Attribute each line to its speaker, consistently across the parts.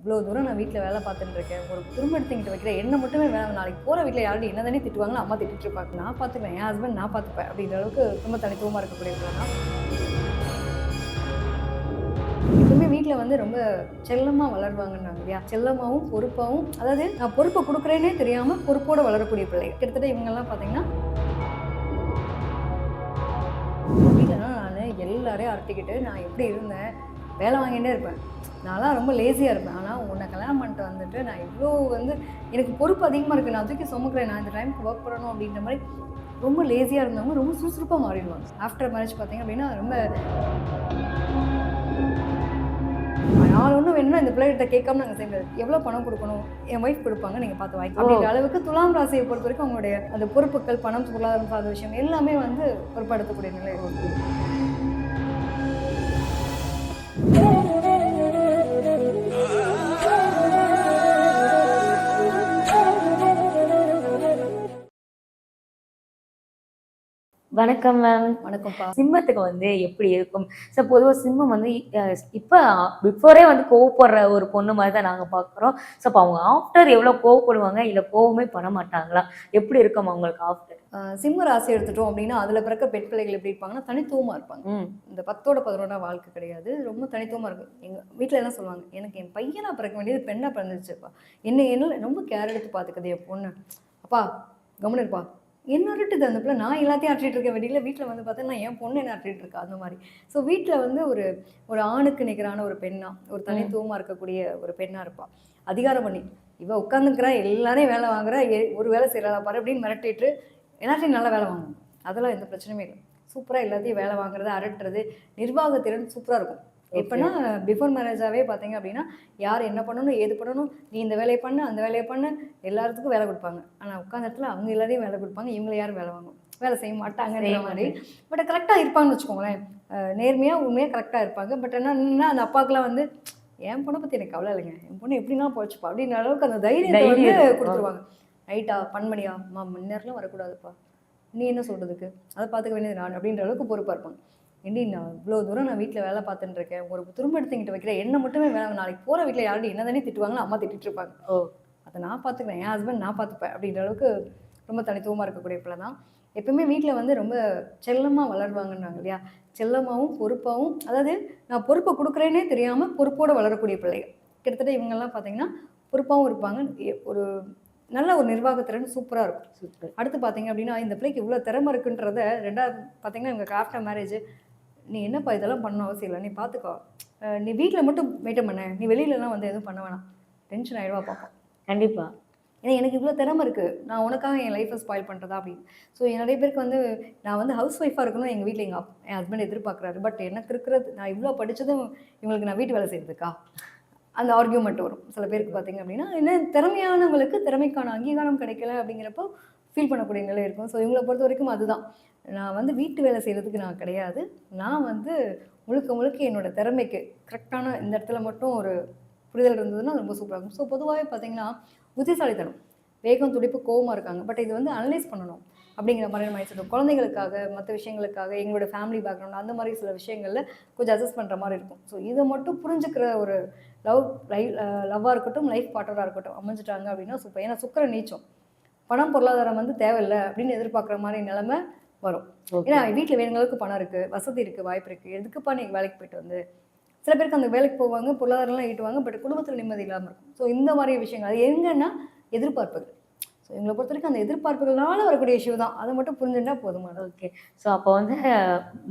Speaker 1: இவ்வளோ தூரம் நான் வீட்டில் வேலை பார்த்துட்டு இருக்கேன். ஒரு குடும்பத்திங்கிட்ட வைக்கிற என்ன மட்டுமே வேணாம். நாளைக்கு போகிற வீட்டில் யாரும் என்ன தானே திட்டுவாங்களோ, அம்மா திட்டிட்டு இருப்பாங்க. நான் பார்த்துப்பேன், என் ஹஸ்பண்ட் நான் பார்த்துப்பேன் அப்படின்ற அளவுக்கு ரொம்ப தனித்துவமாக இருக்கக்கூடியவங்க தான். எப்பவுமே வீட்டில் வந்து ரொம்ப செல்லமாக வளருவாங்கன்னாங்க இல்லையா? செல்லமாகவும் பொறுப்பாகவும், அதாவது நான் பொறுப்பை கொடுக்குறேன்னே தெரியாமல் பொறுப்போடு வளரக்கூடிய பிள்ளை. கிட்டத்தட்ட இவங்கெல்லாம் பார்த்தீங்கன்னா வீட்டிலனா நான் எல்லாரையும் அரட்டிக்கிட்டு நான் எப்படி இருந்தேன், வேலை வாங்கிட்டே இருப்பேன். நான்லாம் ரொம்ப லேசியாக இருப்பேன். ஆனால் உன்னை கல்யாணம் பண்ணிட்டு வந்துட்டு நான் இவ்வளோ வந்து எனக்கு பொறுப்பு அதிகமாக இருக்குது, நான் தூக்கி சுமக்கிறேன், நான் இந்த டைமுக்கு ஒர்க் பண்ணணும் அப்படின்ற மாதிரி ரொம்ப லேசியாக இருந்தவங்க ரொம்ப சுறுசுறுப்பாக மாறிடுவாங்க. ஆஃப்டர் மேரேஜ் பார்த்தீங்க அப்படின்னா ரொம்ப நான் ஒன்றும் வேணும்னா இந்த பிள்ளைகிட்ட கேட்காம நாங்கள் செய்ய முடியாது. எவ்வளோ பணம் கொடுக்கணும், என் ஒய்ஃப் கொடுப்பாங்க, நீங்கள் பார்த்து வாங்கி அப்படின்ற அளவுக்கு துலாம் ராசியை பொறுத்த வரைக்கும் அவங்களுடைய அந்த பொறுப்புகள், பணம், பொருளாதாரம் சார்ந்த விஷயம் எல்லாமே வந்து பொறுப்படுத்தக்கூடிய நிலை இருக்குது.
Speaker 2: வணக்கம் மேம்.
Speaker 1: வணக்கம்ப்பா.
Speaker 2: சிம்மத்துக்கு வந்து எப்படி இருக்கும்? ஸோ பொதுவாக சிம்மம் வந்து இப்போ பிஃபோரே வந்து கோவப்படுற ஒரு பொண்ணு மாதிரி தான் நாங்கள் பார்க்குறோம். ஸோ அப்போ அவங்க ஆஃப்டர் எவ்வளோ கோவப்படுவாங்க, இல்லை கோவமே பண்ண மாட்டாங்களா? எப்படி இருக்கும் அவங்களுக்கு ஆஃப்டர்?
Speaker 1: சிம்ம ராசி எடுத்துட்டோம் அப்படின்னா அதில் பிறக்க பெண் பிள்ளைகள் எப்படி இருப்பாங்கன்னா தனித்துவமாக இருப்பாங்க. இந்த 10ஓட 11 வாழ்க்கை கிடையாது, ரொம்ப தனித்துவமாக இருக்கும். எங்கள் வீட்டில் என்ன சொல்லுவாங்க, எனக்கு என் பையனாக பிறக்க வேண்டியது பெண்ணாக பிறந்துச்சுப்பா, என்ன ரொம்ப கேர் எடுத்து பார்த்துக்குது என் பொண்ணு, அப்பா கவனம் இருப்பா, என்ன அரட்டுது அந்த பிள்ளை, நான் எல்லாத்தையும் ஆட்டிகிட்டு இருக்கேன் வெளியில், வீட்டில் வந்து பார்த்தா என் பொண்ணு என்ன ஆட்டிகிட்டு இருக்கா அந்த மாதிரி. ஸோ வீட்டில் வந்து ஒரு ஆணுக்கு நிகரான ஒரு பெண்ணா, ஒரு தனித்துவமாக இருக்கக்கூடிய ஒரு பெண்ணாக இருப்பாள். அதிகாரம் பண்ணி இவள் உட்காந்துக்கிறா, எல்லாரையும் வேலை வாங்குறா, ஒரு வேலை செய்யறா பாரு அப்படின்னு மிரட்டிட்டு எல்லாத்தையும் நல்லா வேலை வாங்கணும். அதெல்லாம் எந்த பிரச்சனையுமே இல்லை. சூப்பராக எல்லாத்தையும் வேலை வாங்குறது, அரட்டுறது, நிர்வாகத்திறன் சூப்பராக இருக்கும். எப்போனா பிஃபோர் மேரேஜாகவே பார்த்தீங்க அப்படின்னா யார் என்ன பண்ணணும், ஏது பண்ணணும், நீ இந்த வேலையை பண்ணு, அந்த வேலையை பண்ணு, எல்லாத்துக்கும் வேலை கொடுப்பாங்க. ஆனால் உட்காந்த இடத்துல அவங்க எல்லாரையும் வேலை கொடுப்பாங்க, இவங்களை யாரும் வேலை வாங்கும், வேலை செய்ய மாட்டாங்கன்ற மாதிரி. பட் கரெக்டாக இருப்பாங்கன்னு வச்சுக்கோங்களேன், நேர்மையாக உண்மையாக கரெக்டாக இருப்பாங்க. பட் என்னன்னா அந்த அப்பாவுக்குலாம் வந்து என் பொண்ணை பற்றி எனக்கு கவலை இல்லைங்க, என் பொண்ணு எப்படின்னா போச்சுப்பா அப்படின்ற அளவுக்கு அந்த தைரியத்தை வந்து கொடுத்துருவாங்க. ரைட்டா பண்மணியா அம்மா முன்னேறலாம் வரக்கூடாதுப்பா, நீ என்ன சொல்கிறதுக்கு, அதை பார்த்துக்க வேண்டியது நான் அப்படின்ற அளவுக்கு பொறுப்பாக இருப்பாங்க. ஏண்டி நான் இவ்வளோ தூரம் நான் வீட்டில் வேலை பார்த்துட்டு இருக்கேன், ஒரு குடும்பத்திங்கிட்ட வைக்கிற என்ன மட்டுமே வேணாம், நாளைக்கு போகிற வீட்டில் யாரும் என்ன தானே திட்டுவாங்களோ, அம்மா திட்டிட்டு இருப்பாங்க, அதை நான் பார்த்துக்கிறேன், என் ஹஸ்பண்ட் நான் பார்த்துப்பேன் அப்படின்ற அளவுக்கு ரொம்ப தனித்துவமாக இருக்கக்கூடிய பிள்ளை தான். எப்பவுமே வீட்டில் வந்து ரொம்ப செல்லமாக வளருவாங்கன்னாங்க இல்லையா? செல்லமாகவும் பொறுப்பாகவும், அதாவது நான் பொறுப்பை கொடுக்குறேன்னே தெரியாமல் பொறுப்போடு வளரக்கூடிய பிள்ளைகள். கிட்டத்தட்ட இவங்கெல்லாம் பார்த்தீங்கன்னா பொறுப்பாகவும் இருப்பாங்க, ஒரு நல்ல ஒரு நிர்வாகத்திறன் சூப்பராக இருக்கும். சூப்பர். அடுத்து பார்த்தீங்க அப்படின்னா இந்த பிள்ளைக்கு இவ்வளோ திறமை இருக்குன்றத ரெண்டாவது பார்த்தீங்கன்னா இவங்க ஆஃப்டர் மேரேஜ், நீ என்னப்பா இதெல்லாம் பண்ணணும் அவசியம் இல்லை, நீ பார்த்துக்கோ, நீ வீட்டில் மட்டும் மெயின்டைன் பண்ண, நீ வெளியிலலாம் வந்து எதுவும் பண்ண வேணாம், டென்ஷன் ஆகிடுவா பார்ப்போம்.
Speaker 2: கண்டிப்பாக.
Speaker 1: ஏன்னா எனக்கு இவ்வளோ திறமை இருக்குது, நான் உனக்காக என் லைஃப்பை ஸ்பாயில் பண்ணுறதா அப்படின்னு. ஸோ நிறைய பேருக்கு வந்து நான் வந்து ஹவுஸ் ஒய்ஃபாக இருக்கணும் எங்கள் வீட்டில் என் ஹஸ்பண்ட் எதிர்பார்க்குறாரு, பட் எனக்கு இருக்கிறது நான் இவ்வளோ படித்ததும் இவங்களுக்கு நான் வீட்டு வேலை செய்கிறதுக்கா, அந்த ஆர்கியூமெண்ட் வரும் சில பேருக்கு. பார்த்தீங்க அப்படின்னா என்ன திறமையானவங்களுக்கு திறமைக்கான அங்கீகாரம் கிடைக்கல அப்படிங்கிறப்போ ஃபீல் பண்ணக்கூடிய நிலை இருக்கும். ஸோ இவங்களை பொறுத்த வரைக்கும் அதுதான், நான் வந்து வீட்டு வேலை செய்கிறதுக்கு நான் கிடையாது, நான் வந்து முழுக்க என்னோடய திறமைக்கு கரெக்டான இந்த இடத்துல மட்டும் ஒரு புரிதல் இருந்ததுன்னா ரொம்ப சூப்பராக இருக்கும். ஸோ பொதுவாகவே பார்த்தீங்கன்னா புத்திசாலித்தனம், வேகம், துடிப்பு, கோவமாக இருக்காங்க. பட் இது வந்து அனலைஸ் பண்ணணும் அப்படிங்கிற மாதிரி மைண்ட் செட். குழந்தைகளுக்காக, மற்ற விஷயங்களுக்காக, எங்களோட ஃபேமிலி பேக்ரவுண்ட் அந்த மாதிரி சில விஷயங்களில் கொஞ்சம் அட்ஜஸ்ட் பண்ணுற மாதிரி இருக்கும். ஸோ இதை மட்டும் புரிஞ்சுக்கிற ஒரு லவ்வாக இருக்கட்டும், லைஃப் பார்ட்னராக இருக்கட்டும் அமைஞ்சிட்டாங்க அப்படின்னா சூப்பர். ஏன்னா சுக்கிரன் நீச்சம், பணம் பொருளாதாரம் வந்து தேவையில்லை அப்படின்னு எதிர்பார்க்குற மாதிரி நிலைமை வரும். ஏன்னா வீட்டில் வேணுங்க அளவுக்கு பணம் இருக்குது, வசதி இருக்குது, வாய்ப்பு இருக்குது, எதுக்குப்பா நீங்கள் வேலைக்கு போயிட்டு வந்து, சில பேருக்கு அந்த வேலைக்கு போவாங்க, பொருளாதாரம்லாம் ஈட்டுவாங்க, பட் குடும்பத்தில் நிம்மதி இல்லாமல் இருக்கும். ஸோ இந்த மாதிரி விஷயங்கள் அது எங்கன்னா எதிர்பார்ப்புகள். ஸோ எங்களை பொறுத்த வரைக்கும் அந்த எதிர்பார்ப்புகளால் வரக்கூடிய இஷ்யூ தான், அதை மட்டும் புரிஞ்சுட்டா போதுமானது.
Speaker 2: ஓகே. ஸோ அப்போ வந்து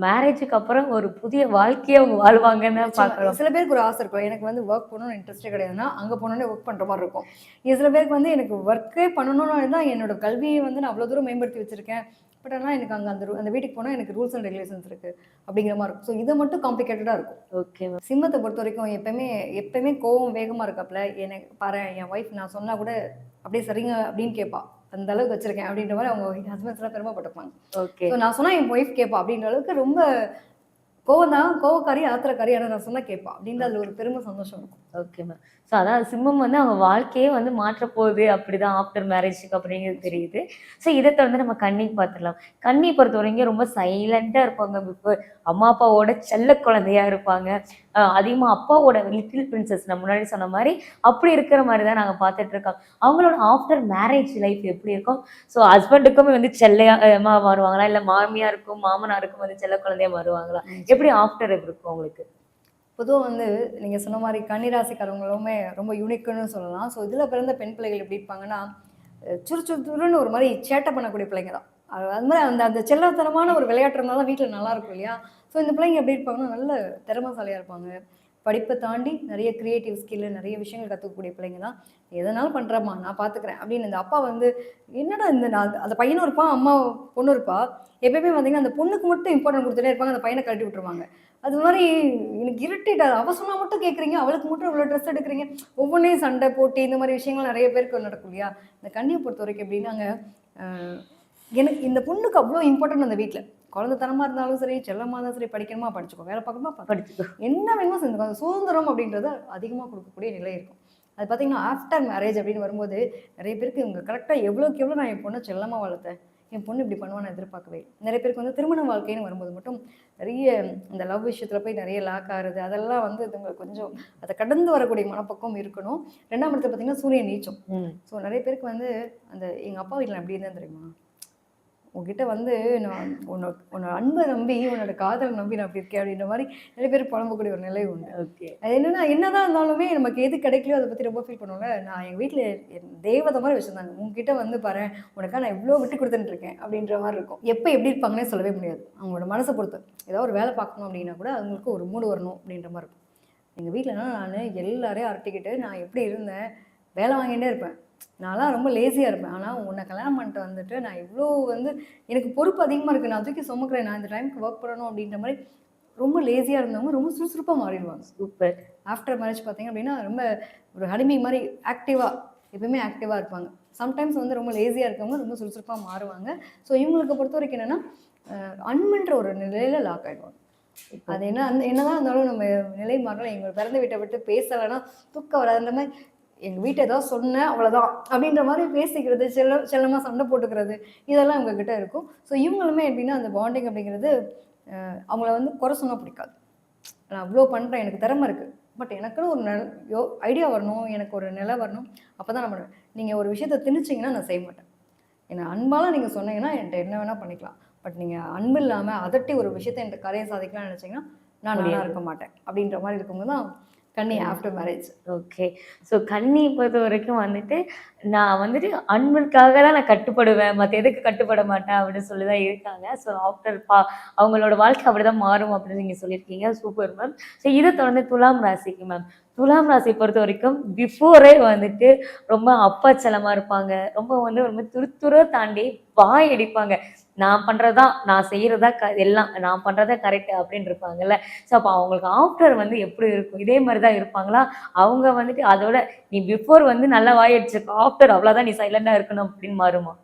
Speaker 2: மேரேஜுக்கு அப்புறம் ஒரு புதிய வாழ்க்கையை அவங்க வாழ்வாங்கன்னு பார்க்குறோம்.
Speaker 1: சில பேருக்கு ஒரு ஆசை இருக்கும், எனக்கு வந்து ஒர்க் பண்ணணும்னு இன்ட்ரெஸ்டே கிடையாதுன்னா அங்கே போனோன்னே ஒர்க் பண்ணுற மாதிரி இருக்கும். இது சில பேருக்கு வந்து எனக்கு ஒர்க்கே பண்ணணும்னு தான், என்னோட கல்வியை வந்து நான் அவ்வளோ தூரம் மேம்படுத்தி வச்சுருக்கேன், பட் ஆனால் எனக்கு அங்கே அந்த வீட்டுக்கு போனால் எனக்கு ரூல்ஸ் அண்ட் ரெகுலேஷன்ஸ் இருக்குது அப்படிங்கிற மாதிரி இருக்கும். ஸோ இதை மட்டும் காம்ப்ளிகேட்டடாக இருக்கும்.
Speaker 2: ஓகே.
Speaker 1: சிம்மத்தை பொறுத்த வரைக்கும் எப்பயுமே கோவம் வேகமாக இருக்காப்புல, எனக்கு பாரு என் ஒய்ஃப் நான் சொன்னால் கூட அப்படியே சரிங்க அப்படின்னு கேட்பா, அந்த அளவுக்கு வச்சிருக்கேன் அப்படின்ற மாதிரி அவங்க ஹஸ்பண்ட்ஸ்லாம் பெருமைப்பட்டுப்பாங்க.
Speaker 2: ஓகே.
Speaker 1: ஸோ நான் சொன்னால் என் ஒய்ஃப் கேட்பா அப்படின்ற அளவுக்கு ரொம்ப கோவம் தான், கோவக்காரி ஆத்திரக்காரி, ஆனால் நான் சொன்னால் கேட்பா அப்படின்ற அதில் ஒரு பெருமை சந்தோஷம் இருக்கும்.
Speaker 2: Okay ma'am. ஸோ அதான் சிம்மம் வந்து அவங்க வாழ்க்கையே வந்து மாற்ற போகுது அப்படிதான் ஆஃப்டர் மேரேஜுக்கு அப்படிங்கிறது தெரியுது. ஸோ இதை தொடர்ந்து நம்ம கன்னி பார்த்துடலாம். கன்னி பொறுத்த வரைக்கும் ரொம்ப சைலண்டாக இருப்பாங்க. பிஃபோர் அம்மா அப்பாவோட செல்ல குழந்தையா இருப்பாங்க. அதிகமாக அப்பாவோட லிட்டில் பிரின்சஸ் நான் முன்னாடி சொன்ன மாதிரி அப்படி இருக்கிற மாதிரி தான் நாங்கள் பார்த்துட்டு இருக்கோம். அவங்களோட ஆஃப்டர் மேரேஜ் லைஃப் எப்படி இருக்கும்? ஸோ ஹஸ்பண்டுக்குமே வந்து செல்லையா மாறுவாங்களா, இல்லை மாமியாருக்கும் மாமனாருக்கும் வந்து செல்ல குழந்தையா மாறுவாங்களா, எப்படி ஆஃப்டர் எப்படி இருக்கும் உங்களுக்கு?
Speaker 1: பொதுவாக வந்து நீங்கள் சொன்ன மாதிரி கன்னிராசிக்காரவங்களுமே ரொம்ப யூனிக்குன்னு சொல்லலாம். ஸோ இதில் பிறந்த பெண் பிள்ளைகள் எப்படி இருப்பாங்கன்னா, சுறுசுறுன்னு ஒரு மாதிரி சேட்டை பண்ணக்கூடிய பிள்ளைங்க தான். அது மாதிரி அந்த அந்த செல்லத்தனமான ஒரு விளையாட்டு இருந்தால் தான் வீட்டில் நல்லா இருக்கும் இல்லையா? ஸோ இந்த பிள்ளைங்க எப்படி இருப்பாங்கன்னா, நல்ல திறமைசாலியாக இருப்பாங்க. படிப்பை தாண்டி நிறைய கிரியேட்டிவ் ஸ்கில்லு, நிறைய விஷயங்கள் கற்றுக்கக்கூடிய பிள்ளைங்க தான். எதனாலும் பண்ணுறம்மா நான் பார்த்துக்கிறேன் அப்படின்னு இந்த அப்பா வந்து என்னடா இந்த நான் அந்த பையனும் இருப்பான், அம்மா பொண்ணும் இருப்பா. எப்பயுமே பார்த்தீங்கன்னா அந்த பொண்ணுக்கு மட்டும் இம்பார்ட்டன்ட் கொடுத்துட்டே இருப்பாங்க, அந்த பையனை கழட்டி விட்டுருவாங்க. அது மாதிரி எனக்கு இரிட்டேட் ஆகுது. அவ சொன்னா மட்டும் கேட்குறீங்க, அவளுக்கு மட்டும் இவ்வளோ ட்ரெஸ் எடுக்கிறீங்க. ஒவ்வொன்றையும் சண்டை போட்டி இந்த மாதிரி விஷயங்கள் நிறைய பேருக்கு நடக்கும் இல்லையா? இந்த கன்னியை பொறுத்த வரைக்கும் எப்படின்னாங்க, எனக்கு இந்த பொண்ணுக்கு அவ்வளோ இம்பார்ட்டன்ட் அந்த வீட்டில். குழந்தைத்தனமாக இருந்தாலும் சரி, செல்லமாக இருந்தாலும் சரி, படிக்கணுமா படிச்சுக்கோ, வேலை பார்க்கணுமா
Speaker 2: படிச்சுக்கோ.
Speaker 1: என்ன வேணுமோ செஞ்சுக்கோ. அந்த சுதந்திரம் அப்படின்றத அதிகமாக கொடுக்கக்கூடிய நிலை இருக்கும். அது பார்த்தீங்கன்னா ஆஃப்டர் மேரேஜ் அப்படின்னு வரும்போது நிறைய பேருக்கு இவங்க கரெக்டாக எவ்வளோக்கு எவ்வளோ நான் என் பொண்ணை செல்லமாக வளர்த்தேன், என் பொண்ணு இப்படி பண்ணுவான்னு எதிர்பார்க்கவே இல்லை. நிறைய பேருக்கு வந்து திருமண வாழ்க்கைன்னு வரும்போது மட்டும் நிறைய இந்த லவ் விஷயத்தில் போய் நிறைய லாக் ஆகுறது, அதெல்லாம் வந்து இதுங்க கொஞ்சம் அதை கடந்து வரக்கூடிய மனப்பக்கம் இருக்கணும். ரெண்டாம் இடத்துல பார்த்தீங்கன்னா சூரியன் நீச்சம். ஸோ நிறைய பேருக்கு வந்து அந்த எங்கள் அப்பா வீட்டில் எப்படி இருந்தால் தெரியுமா, உங்ககிட்ட வந்து நான் உன்னோட அன்பை நம்பி உன்னோட காதலை நம்பி நான் அப்படி இருக்கேன் அப்படின்ற மாதிரி நிறைய பேர் புலம்பக்கூடிய ஒரு நிலை உண்டு.
Speaker 2: ஓகே.
Speaker 1: அது என்னன்னா என்னதான் இருந்தாலுமே நமக்கு எது கிடைக்கலையோ அதை பற்றி ரொம்ப ஃபீல் பண்ணுவோம்ல. நான் எங்கள் வீட்டில் என் தேவதை மாதிரி வச்சுருந்தாங்க. உங்ககிட்ட வந்து பாரு உனக்கா நான் இவ்வளோ விட்டு கொடுத்துட்டு இருக்கேன் அப்படின்ற மாதிரி இருக்கும். எப்போ எப்படி இருப்பாங்கன்னே சொல்லவே முடியாது. அவங்களோட மனசை பொறுத்து ஏதாவது ஒரு வேலை பார்க்கணும் அப்படின்னா கூட அவங்களுக்கு ஒரு மூடு வரணும் அப்படின்ற மாதிரி இருக்கும். எங்கள் வீட்டிலனா நான் எல்லாரையும் அரட்டிக்கிட்டு நான் எப்படி இருந்தேன், வேலை வாங்கிட்டே இருப்பேன். நான்லாம் ரொம்ப லேசியாக இருப்பேன். ஆனால் உன்னை கல்யாணம் பண்ணிட்டு வந்துட்டு நான் இவ்வளோ வந்து எனக்கு பொறுப்பு அதிகமாக இருக்குது, நான் தூக்கி சுமக்கிறேன், நான் இந்த டைமுக்கு ஒர்க் பண்ணணும் அப்படின்ற மாதிரி ரொம்ப லேசியாக இருந்தவங்க ரொம்ப சுறுசுறுப்பாக மாறிடுவாங்க.
Speaker 2: சூப்பர்.
Speaker 1: ஆஃப்டர் மேரேஜ் பார்த்தீங்க அப்படின்னா ரொம்ப ஒரு அடிமை மாதிரி ஆக்டிவாக எப்பவுமே ஆக்டிவாக இருப்பாங்க. சம்டைம்ஸ் வந்து ரொம்ப லேசியாக இருக்கவங்க ரொம்ப சுறுசுறுப்பாக மாறுவாங்க. ஸோ இவங்களுக்கு பொறுத்த வரைக்கும் என்னென்னா அன்புன்ற ஒரு நிலையில் லாக் ஆகிடுவாங்க. அது என்ன அந்த என்னதான் இருந்தாலும் நம்ம நிலை மாறலாம். எங்களை பிறந்த வீட்டை விட்டு பேசலைன்னா தூக்கம் வராதுன்ற மாதிரி எங்கள் வீட்டை ஏதாவது சொன்னேன் அவ்வளோதான் அப்படின்ற மாதிரி பேசிக்கிறது, செல்லமாக சண்டை போட்டுக்கிறது, இதெல்லாம் இவங்ககிட்ட இருக்கும். ஸோ இவங்களுமே எப்படின்னா அந்த பாண்டிங் அப்படிங்கிறது அவங்கள வந்து குறை சொன்னால் பிடிக்காது. நான் அவ்வளோ பண்ணுறேன், எனக்கு திறமை இருக்குது, பட் எனக்குன்னு ஒரு ஐடியா வரணும், எனக்கு ஒரு நிலை வரணும், அப்போ தான் நான் பண்ணுவேன். நீங்கள் ஒரு விஷயத்தை திணிச்சிங்கன்னா நான் செய்ய மாட்டேன். என்னை அன்பால் நீங்கள் சொன்னீங்கன்னா என்கிட்ட என்ன வேணால் பண்ணிக்கலாம். பட் நீங்கள் அன்பு இல்லாமல் அதட்டி ஒரு விஷயத்தை என்கிட்ட கரையை சாதிக்கலாம்னு நினச்சிங்கன்னா நான் நல்லா இருக்க மாட்டேன் அப்படின்ற மாதிரி இருக்கும்போது தான் கன்னி ஆஃப்டர் மேரேஜ்.
Speaker 2: ஓகே. ஸோ கன்னி பொறுத்த வரைக்கும் வந்துட்டு நான் வந்துட்டு அன்புக்காக தான் நான் கட்டுப்படுவேன், மற்ற எதுக்கு கட்டுப்பட மாட்டேன் அப்படின்னு சொல்லி தான் இருக்காங்க. ஸோ ஆஃப்டர் அவங்களோட வாழ்க்கை அப்படிதான் மாறும் அப்படின்னு நீங்கள் சொல்லியிருக்கீங்க. Super ma'am. ஸோ இதை தொடர்ந்து துலாம் ராசிக்கு மேம். துலாம் ராசி பொறுத்த வரைக்கும் பிஃபோரே வந்துட்டு ரொம்ப அப்பா செல்லமாக இருப்பாங்க. ரொம்ப வந்து ரொம்ப துருத்துர தாண்டி வாய் அடிப்பாங்க. நான் பண்ணுறதா நான் செய்கிறதா எல்லாம் நான் பண்ணுறதா கரெக்ட் அப்படின்னு இருப்பாங்கல்ல. ஸோ அப்போ அவங்களுக்கு ஆஃப்டர் வந்து எப்படி இருக்கும்? இதே மாதிரி தான் இருப்பாங்களா? அவங்க வந்துட்டு அதோட நீ பிஃபோர் வந்து நல்லா வாய் அடிச்சிருக்க, ஆஃப்டர் அவ்வளோதான் நீ சைலண்டாக இருக்கணும் அப்படின்னு மாறுமா?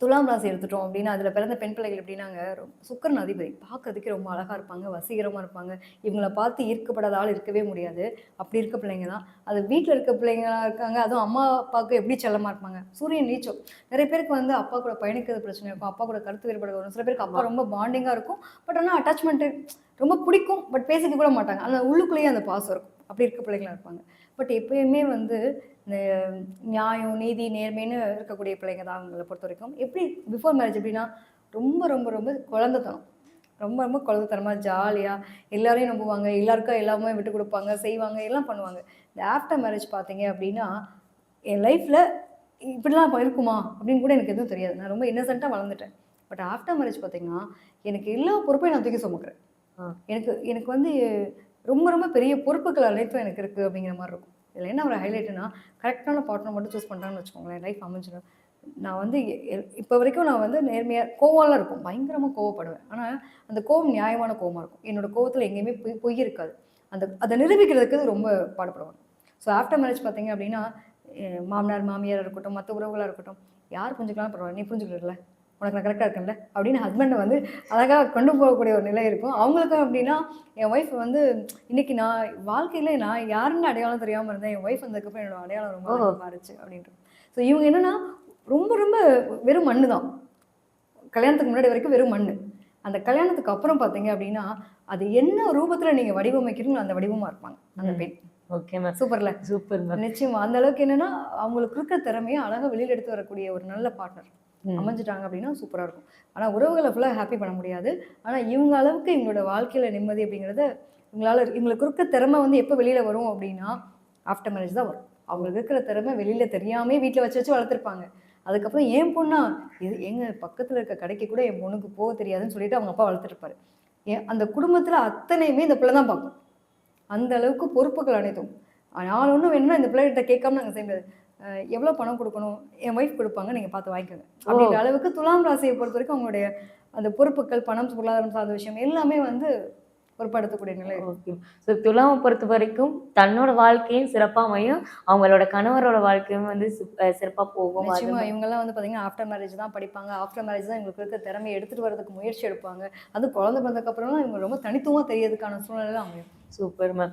Speaker 1: துலாம் ராசி எடுத்துட்டோம் அப்படின்னா அதில் பிறந்த பெண் பிள்ளைகள் எப்படின்னாங்க சுக்கிரன் அதிபதி, பார்க்கறதுக்கே ரொம்ப அழகாக இருப்பாங்க, வசீகரமாக இருப்பாங்க. இவங்கள பார்த்து ஈர்க்கப்படாத ஆள் இருக்கவே முடியாது. அப்படி இருக்க பிள்ளைங்க தான் அது. வீட்டில் இருக்க பிள்ளைங்களா இருக்காங்க, அதுவும் அம்மா அப்பாவுக்கு எப்படி செல்லமாக இருப்பாங்க. சூரியன் நீச்சம். நிறைய பேருக்கு வந்து அப்பா கூட பயணிக்கிறது பிரச்சனை இருக்கும், அப்பா கூட கருத்து வேறுபாடு வரும். சில பேருக்கு அப்பா ரொம்ப பாண்டிங்காக இருக்கும், பட் ஆனால் அட்டாச்மெண்ட்டு ரொம்ப பிடிக்கும், பட் பேசிக்க கூட மாட்டாங்க. அந்த உள்ளுக்குள்ளேயே அந்த பாசம் இருக்கும். அப்படி இருக்க பிள்ளைங்களாக இருப்பாங்க. பட் எப்பயுமே வந்து இந்த நியாயம், நீதி, நேர்மைன்னு இருக்கக்கூடிய பிள்ளைங்க தான் அவங்கள பொறுத்த வரைக்கும். எப்படி பிஃபோர் மேரேஜ் எப்படின்னா ரொம்ப ரொம்ப ரொம்ப குழந்தைத்தனம், ரொம்ப ரொம்ப குழந்தைத்தனமாக ஜாலியாக எல்லாரையும் நம்புவாங்க, எல்லாருக்கும் எல்லாமே விட்டு கொடுப்பாங்க, செய்வாங்க, எல்லாம் பண்ணுவாங்க. இந்த ஆஃப்டர் மேரேஜ் பார்த்தீங்க அப்படின்னா என் லைஃப்பில் இப்படிலாம் இருக்குமா அப்படின்னு கூட எனக்கு எதுவும் தெரியாது. நான் ரொம்ப இன்னசென்ட்டாக வளர்ந்துட்டேன். பட் ஆஃப்டர் மேரேஜ் பார்த்தீங்கன்னா எனக்கு எல்லா பொறுப்பையும் நான் தூக்கி சுமக்கிறேன். எனக்கு எனக்கு வந்து ரொம்ப ரொம்ப பெரிய பொறுப்புகள் அனைத்தும் எனக்கு இருக்குது அப்படிங்கிற மாதிரி இருக்கும். இதில் என்ன ஒரு ஹைலைட்டுனா கரெக்டான பார்ட்னர் மட்டும் சூஸ் பண்ணுறான்னு வச்சுக்கோங்களேன், லைஃப் அமைஞ்சிடும். நான் வந்து இப்போ வரைக்கும் நான் வந்து நேர்மையாக கோவம்லாம் இருக்கும், பயங்கரமாக கோவப்படுவேன். ஆனால் அந்த கோவம் நியாயமான கோவமாக இருக்கும். என்னோடய கோவத்தில் எங்கேயுமே பொய் இருக்காது. அதை நிரூபிக்கிறதுக்கு ரொம்ப பாடுபடுவாங்க. ஸோ ஆஃப்டர் மேரேஜ் பார்த்தீங்க அப்படின்னா மாமனார் மாமியாராக இருக்கட்டும், மற்ற உறவுகளாக இருக்கட்டும், யார் புரிஞ்சுக்கலாம் பரவாயில்ல, நீ புரிஞ்சுக்கல உனக்கு நான் கரெக்டாக இருக்கேன்ல அப்படின்னு ஹஸ்பண்டை வந்து அழகாக கொண்டு போகக்கூடிய ஒரு நிலை இருக்கும். அவங்களுக்கும் அப்படின்னா என் ஒய்ஃப் வந்து இன்னைக்கு நான் வாழ்க்கையில் நான் யாருன்னு அடையாளம் தெரியாமல் இருந்தேன், என் ஒய்ஃப் வந்ததுக்கப்புறம் என்னோட அடையாளம் ரொம்ப அழகா மாறுச்சு அப்படின்ட்டு. ஸோ இவங்க என்னன்னா ரொம்ப ரொம்ப வெறும் மண்ணு தான், கல்யாணத்துக்கு முன்னாடி வரைக்கும் வெறும் மண்ணு. அந்த கல்யாணத்துக்கு அப்புறம் பார்த்தீங்க அப்படின்னா அது என்ன ரூபத்தில் நீங்கள் வடிவமைக்கிறீங்களோ அந்த வடிவமாக இருப்பாங்க அந்த பெண்.
Speaker 2: Okay ma'am.
Speaker 1: சூப்பர்ல.
Speaker 2: Super ma'am.
Speaker 1: நிச்சயமா அந்த அளவுக்கு என்னன்னா அவங்களுக்கு இருக்கிற திறமையை அழகாக வெளியில் எடுத்து வரக்கூடிய ஒரு நல்ல பார்ட்னர் அமைஞ்சிட்டாங்க அப்படின்னா சூப்பராக இருக்கும். ஆனால் உறவுகளை ஃபுல்லாக ஹாப்பி பண்ண முடியாது. ஆனால் இவங்க அளவுக்கு எங்களோட வாழ்க்கையில் நிம்மதி அப்படிங்கிறத இவங்களுக்கு இருக்கிற திறமை வந்து எப்போ வெளியில் வரும் அப்படின்னா ஆஃப்டர் மேரேஜ் தான் வரும். அவங்களுக்கு இருக்கிற திறமை வெளியில் தெரியாமே வீட்டில் வச்சு வச்சு வளர்த்துருப்பாங்க. அதுக்கப்புறம் என் பொண்ணா இது எங்கள் பக்கத்தில் இருக்க கடைக்கு கூட என் பொண்ணுக்கு போக தெரியாதுன்னு சொல்லிட்டு அவங்க அப்பா வளர்த்துருப்பாரு. அந்த குடும்பத்தில் அத்தனையுமே இந்த பிள்ளை தான் பார்க்கும். அந்த அளவுக்கு பொறுப்புகள் அனைத்தும். நான் ஒன்றும் வேணும்னா இந்த பிள்ளைகிட்ட கேட்காம நாங்கள் செய்ய முடியாது. எவ்வளோ பணம் கொடுக்கணும், என் ஒய்ஃப் கொடுப்பாங்க, நீங்கள் பார்த்து வாங்கிக்கோங்க அப்படின்ற அளவுக்கு துலாம் ராசியை பொறுத்த வரைக்கும் அவங்களுடைய அந்த பொறுப்புகள், பணம், பொருளாதாரம் சார்ந்த விஷயம் எல்லாமே வந்து பொறுப்படுத்தக்கூடிய நிலை.
Speaker 2: ஓகே. ஸோ துலாமை பொறுத்த வரைக்கும் தன்னோட வாழ்க்கையும் சிறப்பாக அமையும், அவங்களோட கணவரோட வாழ்க்கையும் வந்து சிறப்பாக போகும்.
Speaker 1: நிச்சயமா இவங்கெல்லாம் வந்து பார்த்தீங்கன்னா ஆஃப்டர் மேரேஜ் தான் படிப்பாங்க. ஆஃப்டர் மேரேஜ் தான் இவங்களுக்கு இருக்க திறமையை எடுத்துகிட்டு வரதுக்கு முயற்சி எடுப்பாங்க. அது குழந்தை பிறந்ததுக்கப்புறம்லாம் இவங்க ரொம்ப தனித்துவமாக தெரியறதுக்கான சூழ்நிலை அமையும்.
Speaker 2: Super ma'am.